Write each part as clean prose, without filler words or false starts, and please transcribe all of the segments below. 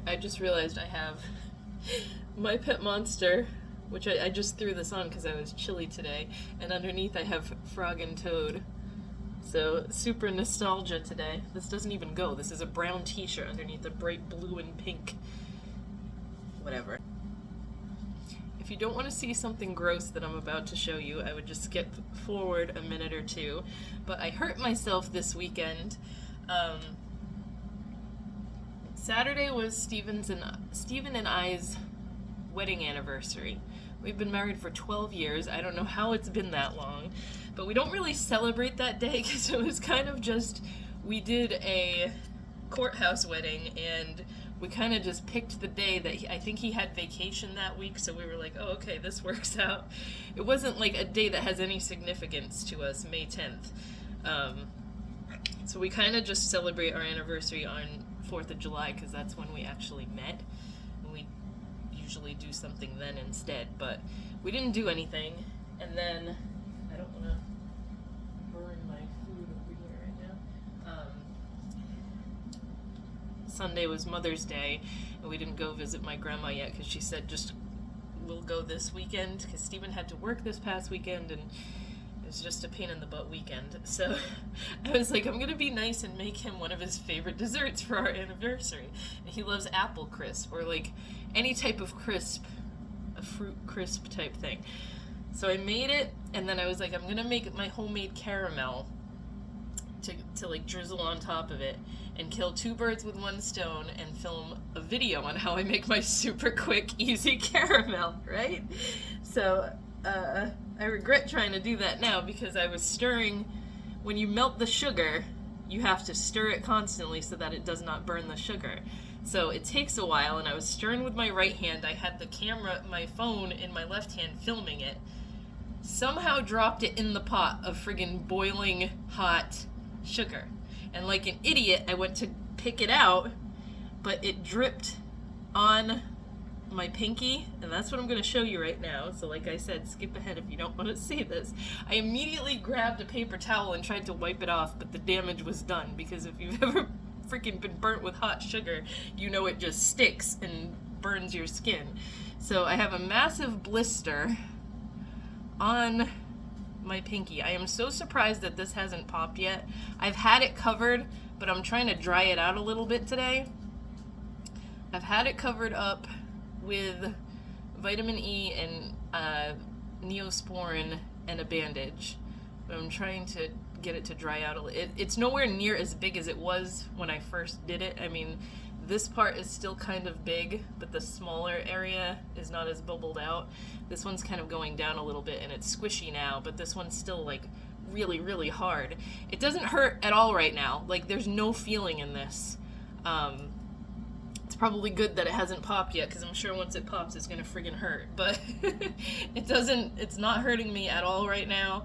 I just realized I have My Pet Monster, which I just threw this on because I was chilly today, and underneath I have Frog and Toad. So, super nostalgia today. This doesn't even go. This is a brown t-shirt underneath a bright blue and pink. Whatever. If you don't want to see something gross that I'm about to show you, I would just skip forward a minute or two. But I hurt myself this weekend. Saturday was Steven and I's wedding anniversary. We've been married for 12 years. I don't know how it's been that long, but we don't really celebrate that day because it was kind of just, we did a courthouse wedding and we kind of just picked the day that I think he had vacation that week, so we were like, oh, okay, this works out. It wasn't like a day that has any significance to us, May 10th. So we kind of just celebrate our anniversary on 4th of July because that's when we actually met. And we usually do something then instead, but we didn't do anything. And then, I don't want to burn my food over here right now. Sunday was Mother's Day, and we didn't go visit my grandma yet because she said just we'll go this weekend because Steven had to work this past weekend and it was just a pain in the butt weekend. So I was like, I'm going to be nice and make him one of his favorite desserts for our anniversary. And he loves apple crisp or like any type of crisp, a fruit crisp type thing. So I made it, and then I was like, I'm going to make my homemade caramel to like drizzle on top of it and kill two birds with one stone and film a video on how I make my super quick, easy caramel, right? So I regret trying to do that now because I was stirring. When you melt the sugar, you have to stir it constantly so that it does not burn the sugar. So it takes a while, and I was stirring with my right hand. I had the camera, my phone, in my left hand filming it. Somehow dropped it in the pot of friggin' boiling hot sugar. And like an idiot, I went to pick it out, but it dripped on my pinky, and that's what I'm going to show you right now. So like I said, skip ahead if you don't want to see this. I immediately grabbed a paper towel and tried to wipe it off, but the damage was done, because if you've ever freaking been burnt with hot sugar, you know it just sticks and burns your skin. So I have a massive blister on my pinky. I am so surprised that this hasn't popped yet. I've had it covered, but I'm trying to dry it out a little bit today. I've had it covered up with vitamin E and Neosporin and a bandage, but I'm trying to get it to dry out a little. It's nowhere near as big as it was when I first did it. I mean, this part is still kind of big, but the smaller area is not as bubbled out. This one's kind of going down a little bit and it's squishy now, but this one's still like really, really hard. It doesn't hurt at all right now. Like, there's no feeling in this. It's probably good that it hasn't popped yet, because I'm sure once it pops it's gonna friggin' hurt, but it's not hurting me at all right now.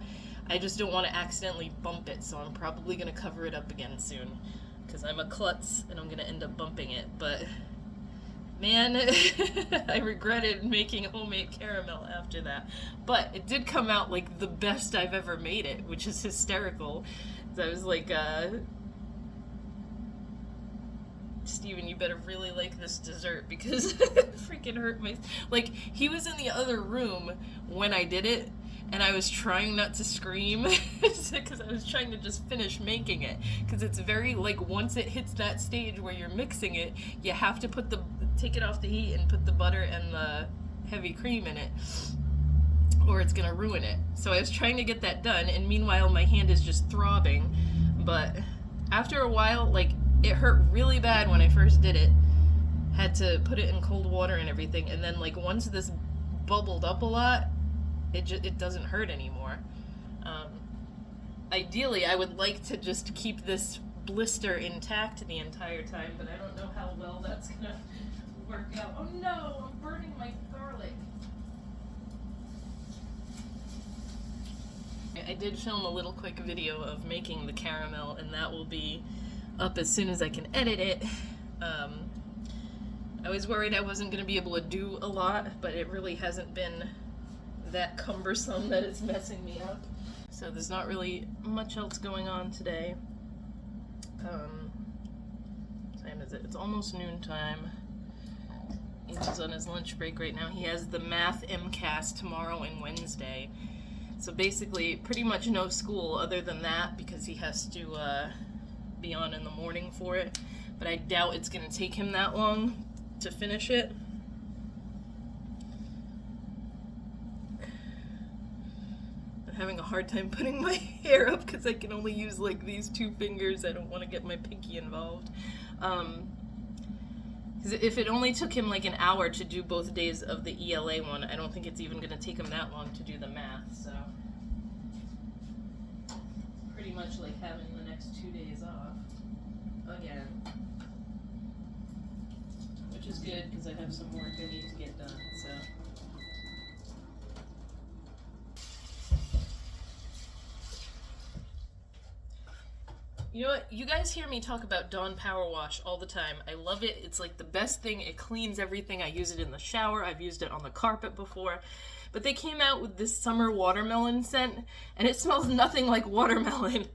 I just don't want to accidentally bump it, so I'm probably gonna cover it up again soon, because I'm a klutz and I'm gonna end up bumping it. But man, I regretted making homemade caramel after that. But it did come out like the best I've ever made it, which is hysterical. So I was like, Steven, you better really like this dessert, because it freaking hurt my... Like, he was in the other room when I did it, and I was trying not to scream, because I was trying to just finish making it. Because it's very, like, once it hits that stage where you're mixing it, you have to take it off the heat and put the butter and the heavy cream in it, or it's gonna ruin it. So I was trying to get that done, and meanwhile my hand is just throbbing. But after a while, like, it hurt really bad when I first did it. Had to put it in cold water and everything, and then like once this bubbled up a lot, it doesn't hurt anymore. Ideally, I would like to just keep this blister intact the entire time, but I don't know how well that's gonna work out. Oh no, I'm burning my garlic. I did film a little quick video of making the caramel, and that will be up as soon as I can edit it. I was worried I wasn't going to be able to do a lot, but it really hasn't been that cumbersome that it's messing me up. So there's not really much else going on today. What time is it? It's almost noontime. He's on his lunch break right now. He has the math MCAS tomorrow and Wednesday. So basically, pretty much no school other than that because he has to be on in the morning for it. But I doubt it's going to take him that long to finish it. I'm having a hard time putting my hair up because I can only use like these 2 fingers. I don't want to get my pinky involved. If it only took him like an hour to do both days of the ELA one, I don't think it's even going to take him that long to do the math, so pretty much like having the next 2 days off again, which is good because I have some work I need to get done, so. You know what? You guys hear me talk about Dawn Power Wash all the time. I love it. It's like the best thing. It cleans everything. I use it in the shower. I've used it on the carpet before. But they came out with this summer watermelon scent, and it smells nothing like watermelon.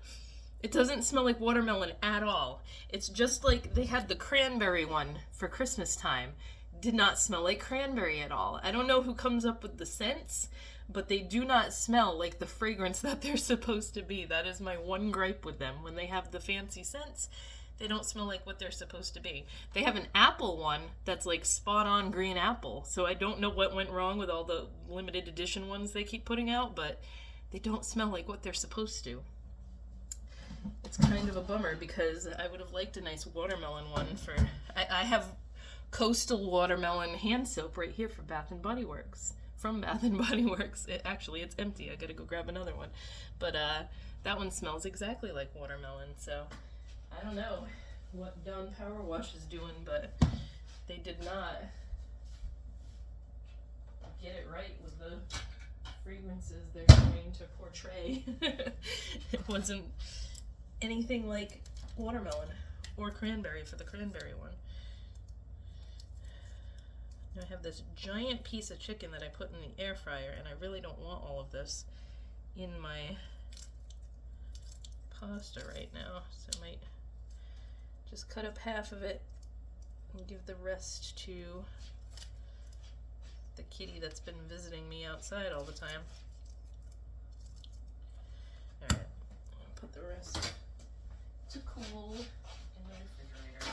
It doesn't smell like watermelon at all. It's just like they had the cranberry one for Christmas time. Did not smell like cranberry at all. I don't know who comes up with the scents, but they do not smell like the fragrance that they're supposed to be. That is my one gripe with them. When they have the fancy scents, they don't smell like what they're supposed to be. They have an apple one that's like spot on green apple. So I don't know what went wrong with all the limited edition ones they keep putting out, but they don't smell like what they're supposed to. It's kind of a bummer because I would have liked a nice watermelon one for... I have Coastal Watermelon hand soap right here for Bath & Body Works. From Bath & Body Works. Actually, it's empty. I gotta go grab another one. But that one smells exactly like watermelon, so I don't know what Dawn Power Wash is doing, but they did not get it right with the fragrances they're trying to portray. It wasn't anything like watermelon or cranberry for the cranberry one. I have this giant piece of chicken that I put in the air fryer, and I really don't want all of this in my pasta right now, so I might just cut up half of it and give the rest to the kitty that's been visiting me outside all the time. Alright, I'll put the rest to cool in the refrigerator.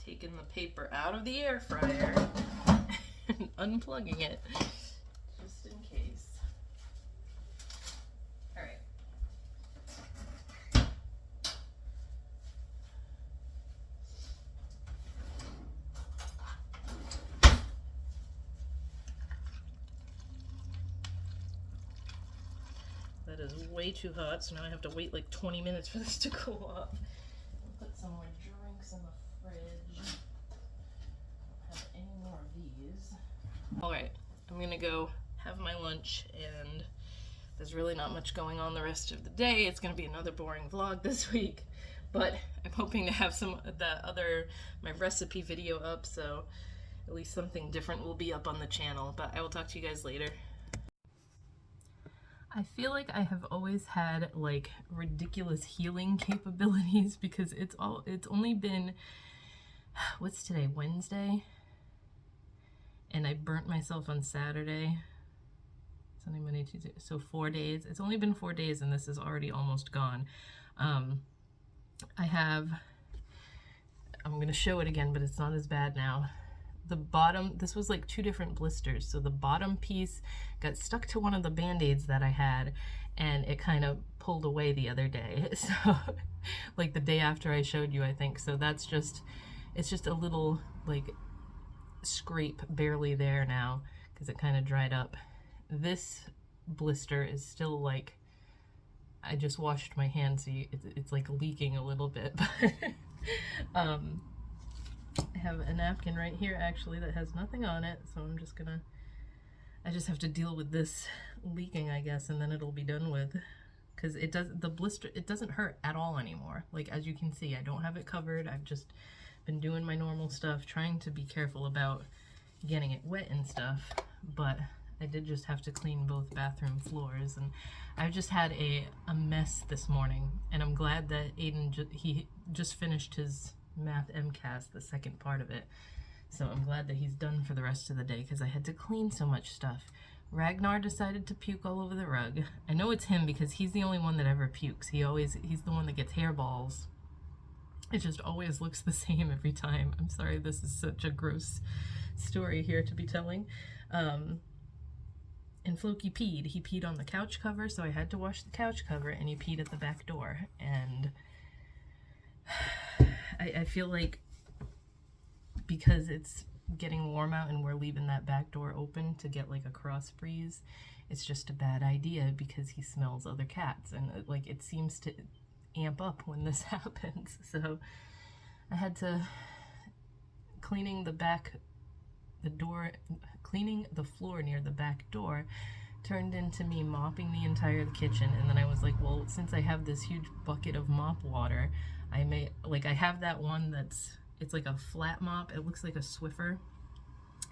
Taking the paper out of the air fryer and unplugging it just in case. All right. That is way too hot, so now I have to wait like 20 minutes for this to cool off. I'll put some more drinks in the fridge. Don't have any more of these. Alright, I'm gonna go have my lunch, and there's really not much going on the rest of the day. It's gonna be another boring vlog this week, but I'm hoping to have some of my recipe video up, so at least something different will be up on the channel. But I will talk to you guys later. I feel like I have always had like ridiculous healing capabilities because it's only been, what's today, Wednesday? And I burnt myself on Saturday. Sunday, Monday, Tuesday, so 4 days. It's only been 4 days and this is already almost gone. I'm gonna show it again, but it's not as bad now. The bottom, this was like 2 different blisters. So the bottom piece got stuck to one of the band-aids that I had, and it kind of pulled away the other day. So like the day after I showed you, I think. So that's just, it's just a little like scrape barely there now because it kind of dried up. This blister is still like, I just washed my hands, so it's like leaking a little bit. I have a napkin right here actually that has nothing on it, so I just have to deal with this leaking, I guess, and then it'll be done with, because the blister, it doesn't hurt at all anymore. Like, as you can see, I don't have it covered. I've just been doing my normal stuff, trying to be careful about getting it wet and stuff, but I did just have to clean both bathroom floors, and I've just had a mess this morning, and I'm glad that Aiden, he just finished his math MCAS, the second part of it, so I'm glad that he's done for the rest of the day, because I had to clean so much stuff. Ragnar decided to puke all over the rug. I know it's him because he's the only one that ever pukes. He's the one that gets hairballs. It just always looks the same every time. I'm sorry, this is such a gross story here to be telling. And Floki peed. He peed on the couch cover, so I had to wash the couch cover, and he peed at the back door. And I feel like because it's getting warm out and we're leaving that back door open to get like a cross breeze, it's just a bad idea because he smells other cats, and like it seems to amp up when this happens. So I had to cleaning the floor near the back door turned into me mopping the entire kitchen. And then I was like, well, since I have this huge bucket of mop water, I have that one it's like a flat mop. It looks like a Swiffer,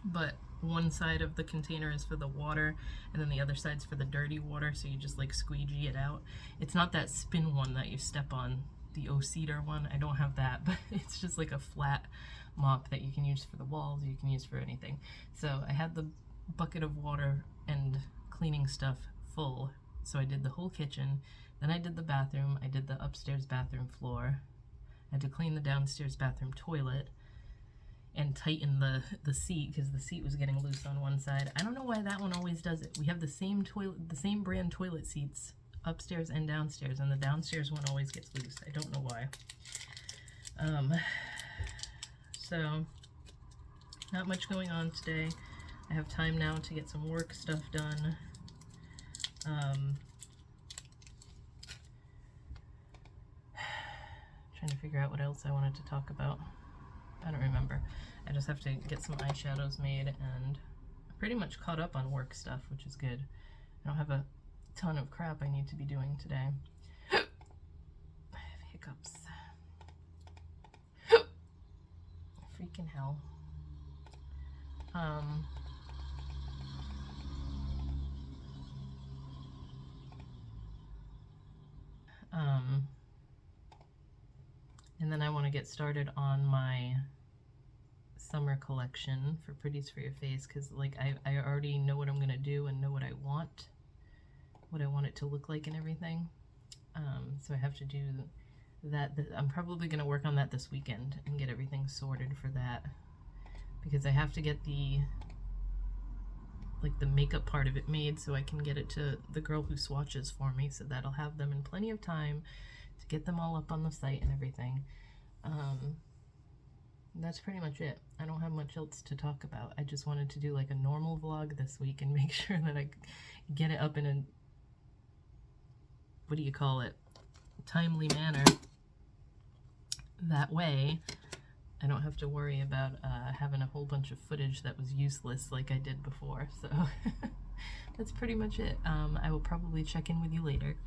but one side of the container is for the water and then the other side's for the dirty water, so you just like squeegee it out. It's not that spin one that you step on, the O-Cedar one. I don't have that, but it's just like a flat mop that you can use for the walls, you can use for anything. So I had the bucket of water and cleaning stuff full, so I did the whole kitchen, then I did the bathroom, I did the upstairs bathroom floor, I had to clean the downstairs bathroom toilet and tighten the seat because the seat was getting loose on one side. I don't know why that one always does it. We have the same brand toilet seats upstairs and downstairs, and the downstairs one always gets loose. I don't know why. So not much going on today. I have time now to get some work stuff done. Trying to figure out what else I wanted to talk about. I don't remember. I just have to get some eyeshadows made, and I'm pretty much caught up on work stuff, which is good. I don't have a ton of crap I need to be doing today. I have hiccups. Freaking hell. And then I want to get started on my summer collection for Pretties for Your Face, because like I already know what I'm going to do and know what I want it to look like and everything. So I have to do that. I'm probably going to work on that this weekend and get everything sorted for that, because I have to get the makeup part of it made so I can get it to the girl who swatches for me, so that'll have them in plenty of time to get them all up on the site and everything. That's pretty much it. I don't have much else to talk about. I just wanted to do like a normal vlog this week and make sure that I get it up in a, what do you call it, timely manner. That way I don't have to worry about having a whole bunch of footage that was useless like I did before. So that's pretty much it. I will probably check in with you later.